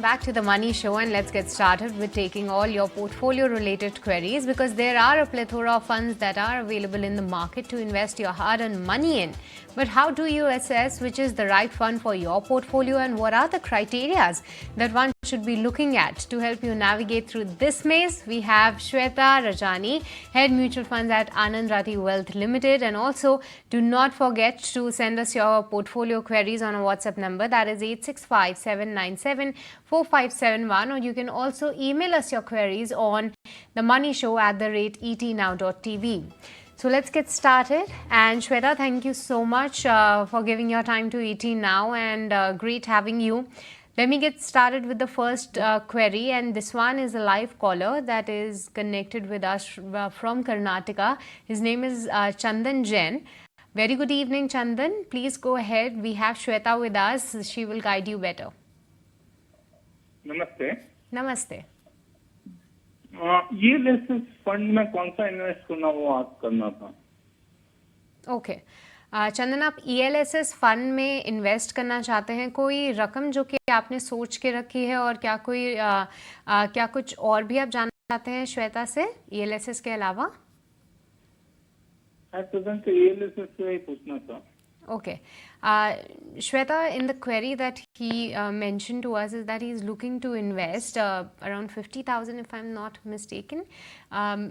back to the Money Show, and let's get started with taking all your portfolio related queries, because there are a plethora of funds that are available in the market to invest your hard-earned money in. But how do you assess which is the right fund for your portfolio, and what are the criteria that one should be looking at? To help you navigate through this maze, we have Shweta Rajani, Head Mutual Funds at Anand Rathi Wealth Limited. And also, do not forget to send us your portfolio queries on a WhatsApp number, that is 865-797-4571, or you can also email us your queries on themoneyshow@etnow.tv. So let's get started. And Shweta, thank you so much for giving your time to ET Now, and great having you. Let me get started with the first query, and this one is a live caller that is connected with us from Karnataka. His name is Chandan Jain. Very good evening, Chandan. Please go ahead. We have Shweta with us. She will guide you better. नमस्ते. Namaste. ये laces fund में कौन सा invest करना वो आप करना था. ओके चंदन, आप ELSS फंड में इन्वेस्ट करना चाहते हैं. कोई रकम जो कि आपने सोच के रखी है, और क्या कोई क्या कुछ और भी आप जानना चाहते हैं श्वेता से ELSS के अलावा? प्रेजेंट ELSS से ही पूछना था. Okay. Shweta, in the query that he mentioned to us is that he's looking to invest around 50,000, if I'm not mistaken,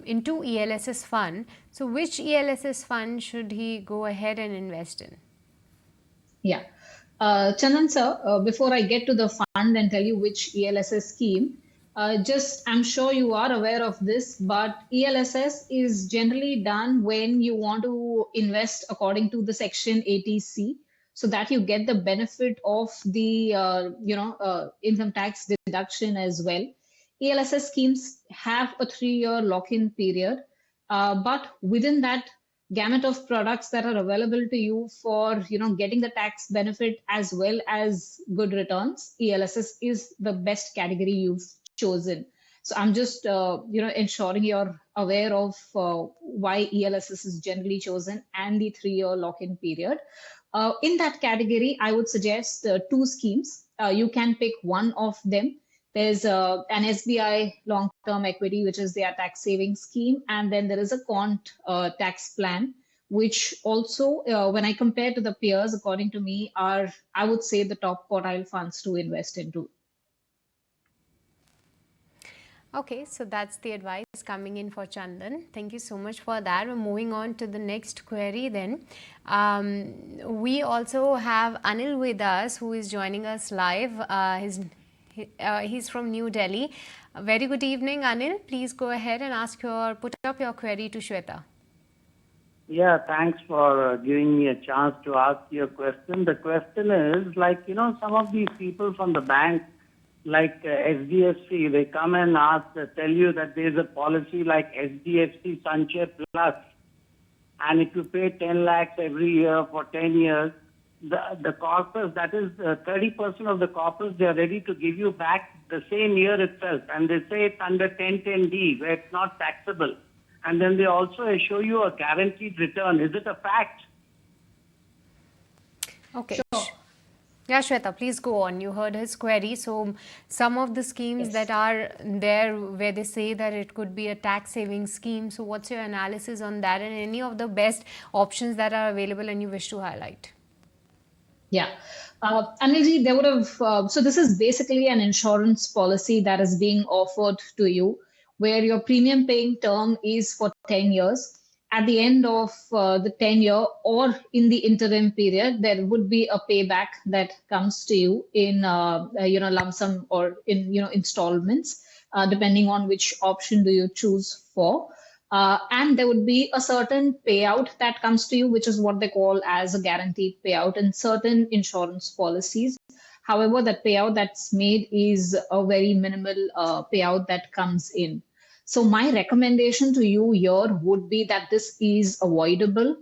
into ELSS fund. So which ELSS fund should he go ahead and invest in? Yeah. Chandan sir, before I get to the fund and tell you which ELSS scheme, I'm sure you are aware of this, but ELSS is generally done when you want to invest according to the section 80C, so that you get the benefit of the income tax deduction as well. ELSS schemes have a 3-year lock-in period, but within that gamut of products that are available to you for getting the tax benefit as well as good returns, ELSS is the best category you've chosen. So I'm just ensuring you're aware of why ELSS is generally chosen and the 3-year lock-in period. In that category, I would suggest 2 schemes. You can pick one of them. There's an SBI long-term equity, which is their tax savings scheme, and then there is a Quant tax plan, which also, when I compare to the peers, according to me, are, I would say, the top quartile funds to invest into. Okay, so that's the advice coming in for Chandan. Thank you so much for that. We're moving on to the next query then. We also have Anil with us, who is joining us live. He's from New Delhi. Very good evening, Anil. Please go ahead and put up your query to Shweta. Yeah, thanks for giving me a chance to ask you a question. The question is, some of these people from the bank, like SDFC, they come and tell you that there's a policy like SDFC Sanchay Plus, and if you pay 10 lakhs every year for 10 years, the corpus, that is 30% of the corpus, they are ready to give you back the same year itself, and they say it's under 1010D, where it's not taxable. And then they also assure you a guaranteed return. Is it a fact? Okay. Sure. Yeah, Shweta, please go on. You heard his query. So some of the schemes that are there where they say that it could be a tax saving scheme. So what's your analysis on that, and any of the best options that are available and you wish to highlight? Yeah. Anilji, they would have, so this is basically an insurance policy that is being offered to you, where your premium paying term is for 10 years. At the end of the 10-year or in the interim period, there would be a payback that comes to you in lump sum or in installments, depending on which option do you choose for. And there would be a certain payout that comes to you, which is what they call as a guaranteed payout in certain insurance policies. However, that payout that's made is a very minimal payout that comes in. So my recommendation to you here would be that this is avoidable.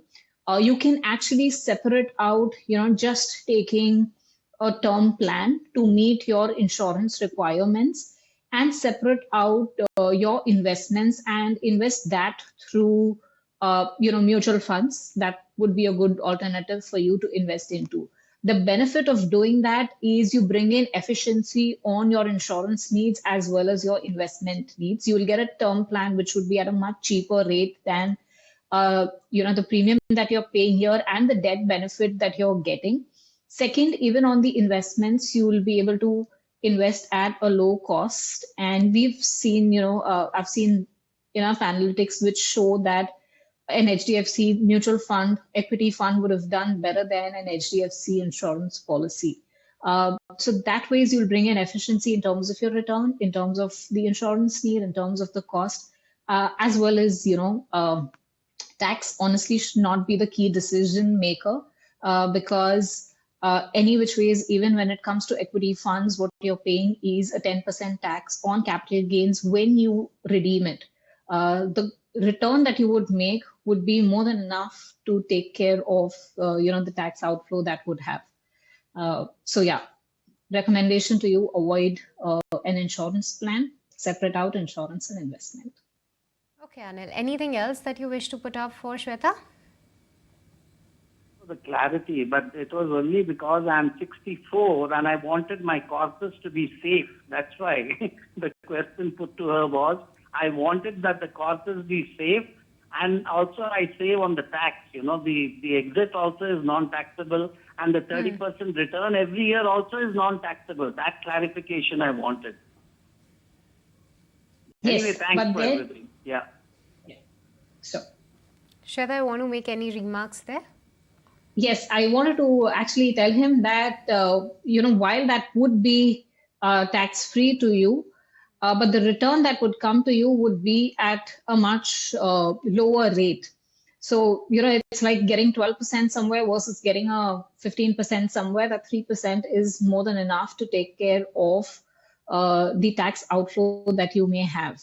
You can actually separate out, just taking a term plan to meet your insurance requirements, and separate out your investments and invest that through, mutual funds. That would be a good alternative for you to invest into. The benefit of doing that is you bring in efficiency on your insurance needs as well as your investment needs. You will get a term plan which would be at a much cheaper rate than the premium that you're paying here and the debt benefit that you're getting. Second, even on the investments, you will be able to invest at a low cost. And we've seen, I've seen enough analytics which show that an HDFC mutual fund, equity fund would have done better than an HDFC insurance policy. So that ways you'll bring in efficiency in terms of your return, in terms of the insurance need, in terms of the cost, as well as, tax honestly should not be the key decision maker because any which ways, even when it comes to equity funds, what you're paying is a 10% tax on capital gains when you redeem it. The return that you would make would be more than enough to take care of the tax outflow that would have. So yeah, recommendation to you: avoid an insurance plan, separate out insurance and investment. Okay, Anil. Anything else that you wish to put up for Shweta? The clarity, but it was only because I'm 64 and I wanted my corpus to be safe. That's why the question put to her was, I wanted that the corpus be safe, and also I save on the tax. The exit also is non-taxable, and the 30% return every year also is non-taxable. That clarification I wanted. Yes, anyway, thanks for everything. Yeah. So, Shweta, I want to make any remarks there? Yes, I wanted to actually tell him that, while that would be tax-free to you, but the return that would come to you would be at a much lower rate. So, it's like getting 12% somewhere versus getting a 15% somewhere. That 3% is more than enough to take care of the tax outflow that you may have.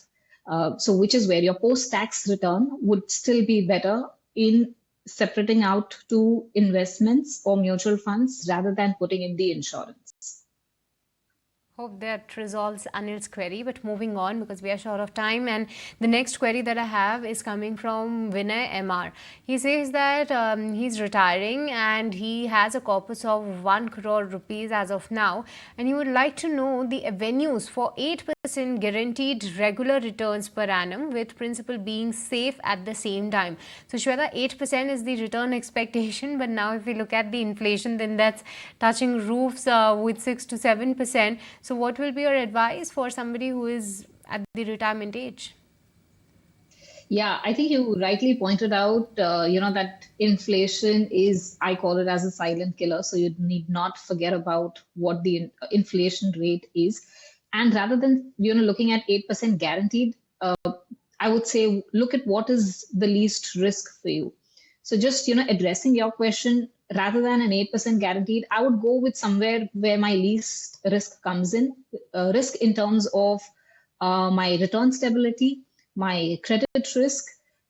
So which is where your post-tax return would still be better in separating out to investments or mutual funds rather than putting in the insurance. Hope that resolves Anil's query, but moving on because we are short of time. And the next query that I have is coming from Vinay MR. He says that he's retiring and he has a corpus of 1 crore rupees as of now, and he would like to know the avenues for 8% guaranteed regular returns per annum, with principal being safe at the same time. So Shweta, 8% is the return expectation, but now if we look at the inflation, then that's touching roofs with 6 to 7%. So what will be your advice for somebody who is at the retirement age? Yeah, I think you rightly pointed out, that inflation is, I call it as a silent killer. So you need not forget about what the inflation rate is. And rather than, looking at 8% guaranteed, I would say look at what is the least risk for you. So just, addressing your question, rather than an 8% guaranteed, I would go with somewhere where my least risk comes in. Risk in terms of my return stability, my credit risk,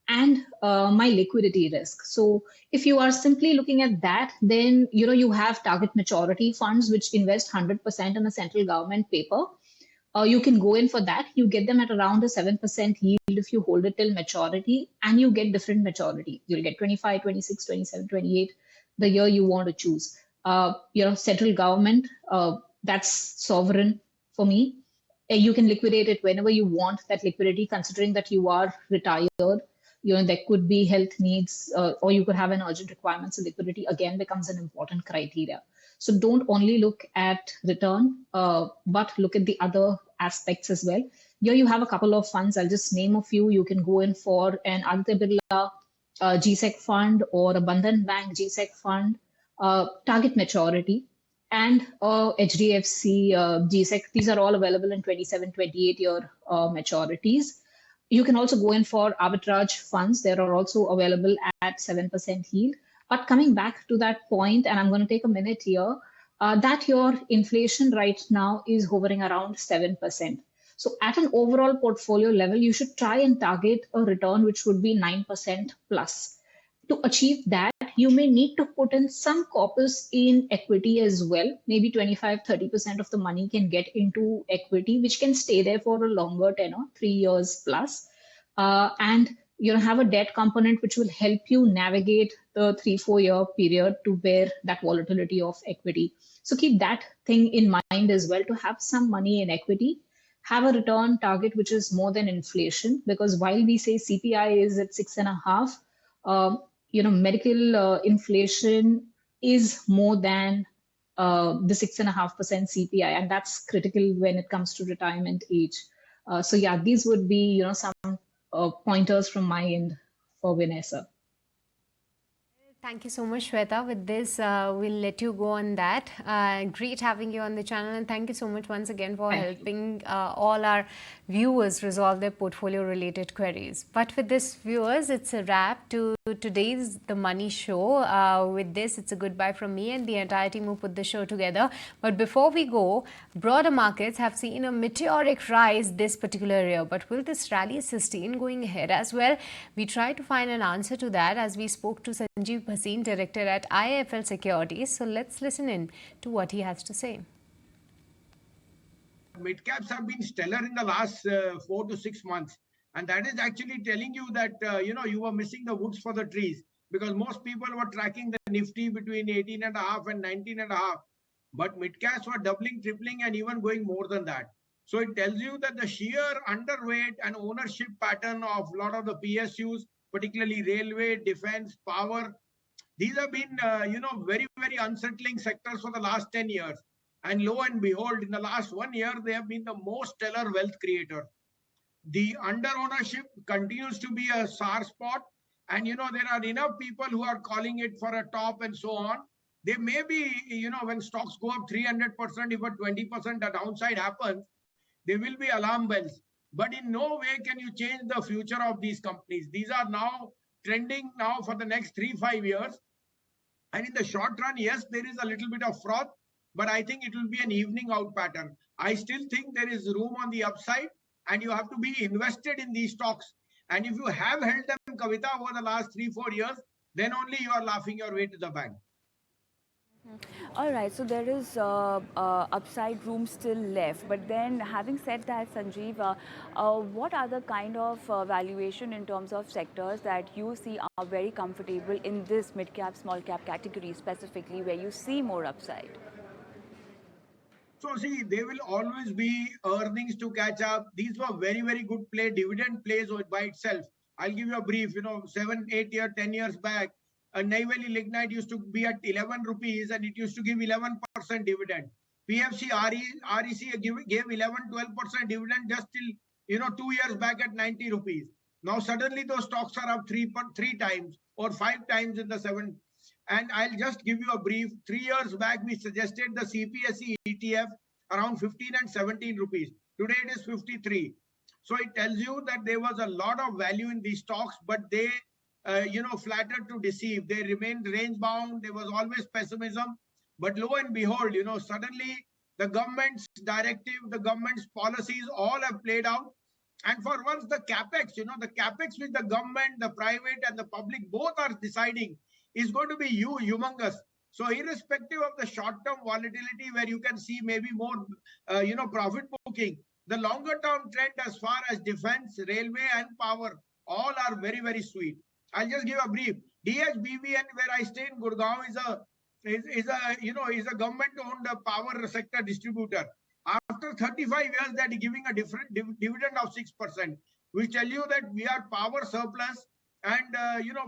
and my liquidity risk. So if you are simply looking at that, then you have target maturity funds which invest 100% in a central government paper. You can go in for that. You get them at around a 7% yield if you hold it till maturity, and you get different maturity. You'll get 25, 26, 27, 28, the year you want to choose. Central government, that's sovereign for me. You can liquidate it whenever you want that liquidity, considering that you are retired. There could be health needs, or you could have an urgent requirement. So liquidity again becomes an important criteria. So don't only look at return, but look at the other aspects as well. Here you have a couple of funds. I'll just name a few. You can go in for an Aditya Birla GSEC fund or a Bandhan Bank GSEC fund, target maturity, and HDFC GSEC. These are all available in 27, 28 year maturities. You can also go in for arbitrage funds. They are also available at 7% yield. But coming back to that point, and I'm going to take a minute here, that your inflation right now is hovering around 7%. So at an overall portfolio level, you should try and target a return which would be 9% plus. To achieve that, you may need to put in some corpus in equity as well. Maybe 25, 30% of the money can get into equity, which can stay there for a longer tenure, 3 years plus. And have a debt component which will help you navigate the 3-4 year period to bear that volatility of equity. So keep that thing in mind as well, to have some money in equity, have a return target which is more than inflation, because while we say CPI is at 6.5, medical inflation is more than the 6.5% CPI, and that's critical when it comes to retirement age. So yeah, these would be some pointers from my end for Vanessa. Thank you so much, Shweta. With this, we'll let you go on that. Great having you on the channel, and thank you so much once again for helping all our viewers resolve their portfolio-related queries. But with this, viewers, it's a wrap to today's The Money Show. With this, it's a goodbye from me and the entire team who put the show together. But before we go, broader markets have seen a meteoric rise this particular year. But will this rally sustain going ahead as well? We tried to find an answer to that as we spoke to Sanjeev Bhasin, director at IIFL Securities. So let's listen in to what he has to say. Mid caps have been stellar in the last 4 to 6 months, and that is actually telling you that you were missing the woods for the trees, because most people were tracking the Nifty between 18.5 and 19.5, but mid caps were doubling, tripling, and even going more than that. So it tells you that the sheer underweight and ownership pattern of a lot of the PSUs, particularly railway, defense, power, these have been very, very unsettling sectors for the last 10 years. And lo and behold, in the last 1 year, they have been the most stellar wealth creator. The under ownership continues to be a sore spot. And, there are enough people who are calling it for a top and so on. They may be, when stocks go up 300%, if a 20% a downside happens, there will be alarm bells. But in no way can you change the future of these companies. These are now trending now for the next 3-5 years. And in the short run, yes, there is a little bit of froth, but I think it will be an evening out pattern. I still think there is room on the upside, and you have to be invested in these stocks. And if you have held them, Kavita, over the last 3-4 years, then only you are laughing your way to the bank. All right, so there is upside room still left. But then, having said that, Sanjeev, what are the kind of valuation in terms of sectors that you see are very comfortable in this mid-cap, small-cap category specifically, where you see more upside? So see, there will always be earnings to catch up. These were very, very good dividend plays by itself. I'll give you a brief, 7, 8 years, 10 years back, a Neyveli lignite used to be at 11 rupees and it used to give 11% dividend. PFC REC gave 11-12% dividend just till 2 years back at 90 rupees. Now suddenly those stocks are up three times or 5 times in the 7. And I'll just give you a brief. 3 years back, we suggested the CPSE ETF around 15 and 17 rupees. Today it is 53. So it tells you that there was a lot of value in these stocks, but they flattered to deceive. They remained range bound. There was always pessimism. But lo and behold, suddenly the government's directive, the government's policies all have played out. And for once, the capex, the capex which the government, the private and the public both are deciding is going to be humongous. So irrespective of the short-term volatility where you can see maybe more, profit booking, the longer-term trend as far as defense, railway and power, all are very, very sweet. I'll just give a brief. DHBVN, where I stay in Gurgaon, is a government-owned power sector distributor. After 35 years, that is giving a different dividend of 6%, which tell you that we are power surplus, and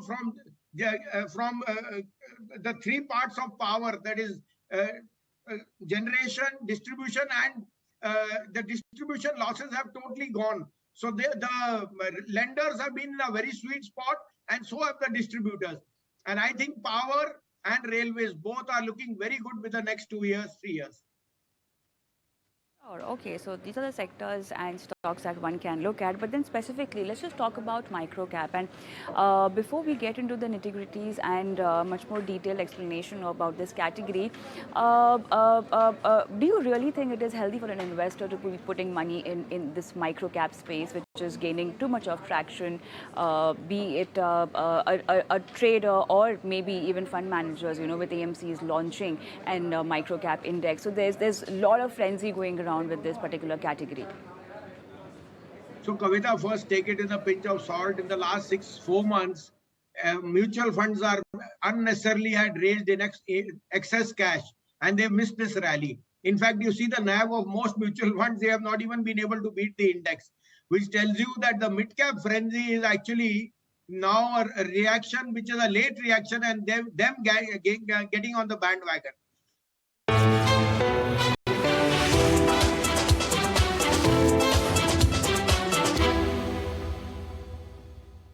from the 3 parts of power, that is generation, distribution, and the distribution losses have totally gone. So the lenders have been in a very sweet spot, and so have the distributors. And I think power and railways both are looking very good with the next 2 years, 3 years. Okay, so these are the sectors and stocks that one can look at. But then specifically, let's just talk about microcap. And before we get into the nitty-gritties and much more detailed explanation about this category, do you really think it is healthy for an investor to be putting money in this microcap space, which is gaining too much of traction, be it a trader or maybe even fund managers, with AMCs launching and microcap index. So there's a lot of frenzy going around with this particular category. So Kavita, first take it in a pinch of salt. In the last 4 months, mutual funds are unnecessarily had raised in excess cash and they missed this rally. In fact, you see the NAV of most mutual funds, they have not even been able to beat the index, which tells you that the mid-cap frenzy is actually now a reaction, which is a late reaction, and them getting on the bandwagon.